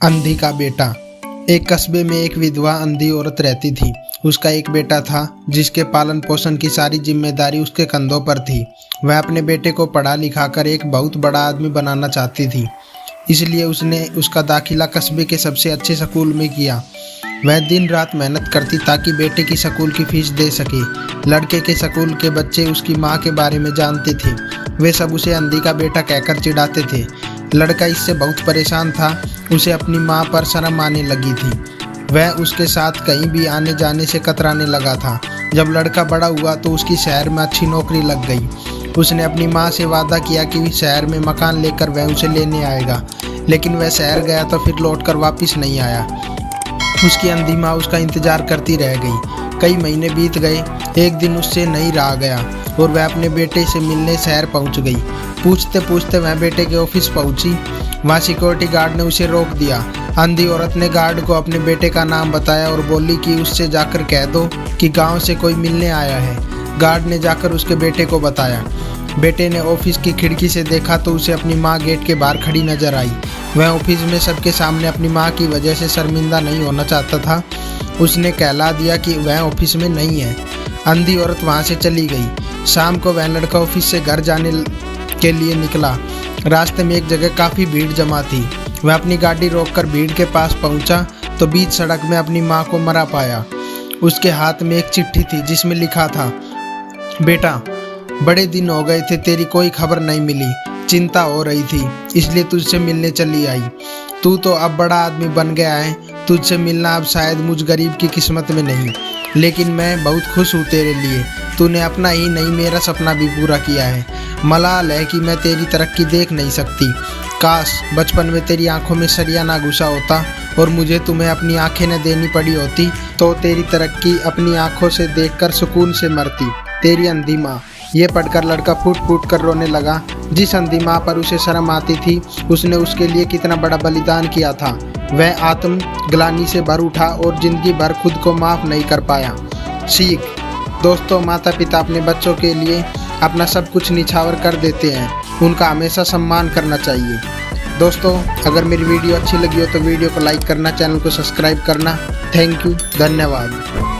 अंधी का बेटा। एक कस्बे में एक विधवा अंधी औरत रहती थी। उसका एक बेटा था जिसके पालन पोषण की सारी जिम्मेदारी उसके कंधों पर थी। वह अपने बेटे को पढ़ा लिखा कर एक बहुत बड़ा आदमी बनाना चाहती थी, इसलिए उसने उसका दाखिला कस्बे के सबसे अच्छे स्कूल में किया। वह दिन रात मेहनत करती ताकि बेटे की स्कूल की फीस दे सके। लड़के के स्कूल के बच्चे उसकी माँ के बारे में जानते थे। वे सब उसे अंधी का बेटा कहकर चिढ़ाते थे। लड़का इससे बहुत परेशान था। उसे अपनी माँ पर शर्म आने लगी थी। वह उसके साथ कहीं भी आने जाने से कतराने लगा था। जब लड़का बड़ा हुआ तो उसकी शहर में अच्छी नौकरी लग गई। उसने अपनी माँ से वादा किया कि शहर में मकान लेकर वह उसे लेने आएगा, लेकिन वह शहर गया तो फिर लौटकर वापस नहीं आया। उसकी अंधी माँ उसका इंतजार करती रह गई। कई महीने बीत गए। एक दिन उससे नहीं रहा गया और वह अपने बेटे से मिलने शहर पहुंच गई। पूछते पूछते वह बेटे के ऑफिस पहुंची। वहाँ सिक्योरिटी गार्ड ने उसे रोक दिया। अंधी औरत ने गार्ड को अपने बेटे का नाम बताया और बोली कि उससे जाकर कह दो कि गांव से कोई मिलने आया है। गार्ड ने जाकर उसके बेटे को बताया। बेटे ने ऑफिस की खिड़की से देखा तो उसे अपनी माँ गेट के बाहर खड़ी नजर आई। वह ऑफिस में सबके सामने अपनी माँ की वजह से शर्मिंदा नहीं होना चाहता था। उसने कहला दिया कि वह ऑफिस में नहीं है। अंधी औरत वहाँ से चली गई। शाम को वह लड़का ऑफिस से घर जाने के लिए निकला। रास्ते में एक जगह काफ़ी भीड़ जमा थी। वह अपनी गाड़ी रोककर भीड़ के पास पहुंचा तो बीच सड़क में अपनी माँ को मरा पाया। उसके हाथ में एक चिट्ठी थी जिसमें लिखा था, बेटा, बड़े दिन हो गए थे, तेरी कोई खबर नहीं मिली। चिंता हो रही थी इसलिए तुझसे मिलने चली आई। तू तो अब बड़ा आदमी बन गया है। तुझसे मिलना अब शायद मुझ गरीब की किस्मत में नहीं, लेकिन मैं बहुत खुश हूँ तेरे लिए। तूने अपना ही नहीं मेरा सपना भी पूरा किया है। मलाल है कि मैं तेरी तरक्की देख नहीं सकती। काश बचपन में तेरी आंखों में सरिया ना घुसा होता और मुझे तुम्हें अपनी आंखें न देनी पड़ी होती तो तेरी तरक्की अपनी आंखों से देखकर सुकून से मरती। तेरी अंधी माँ। ये पढ़कर लड़का फूट फूट कर रोने लगा। जिस अंधी माँ पर उसे शर्म आती थी, उसने उसके लिए कितना बड़ा बलिदान किया था। वह आत्मग्लानि से भर उठा और जिंदगी भर खुद को माफ़ नहीं कर पाया। सीख। दोस्तों, माता पिता अपने बच्चों के लिए अपना सब कुछ निछावर कर देते हैं। उनका हमेशा सम्मान करना चाहिए। दोस्तों, अगर मेरी वीडियो अच्छी लगी हो तो वीडियो को लाइक करना, चैनल को सब्सक्राइब करना। थैंक यू, धन्यवाद।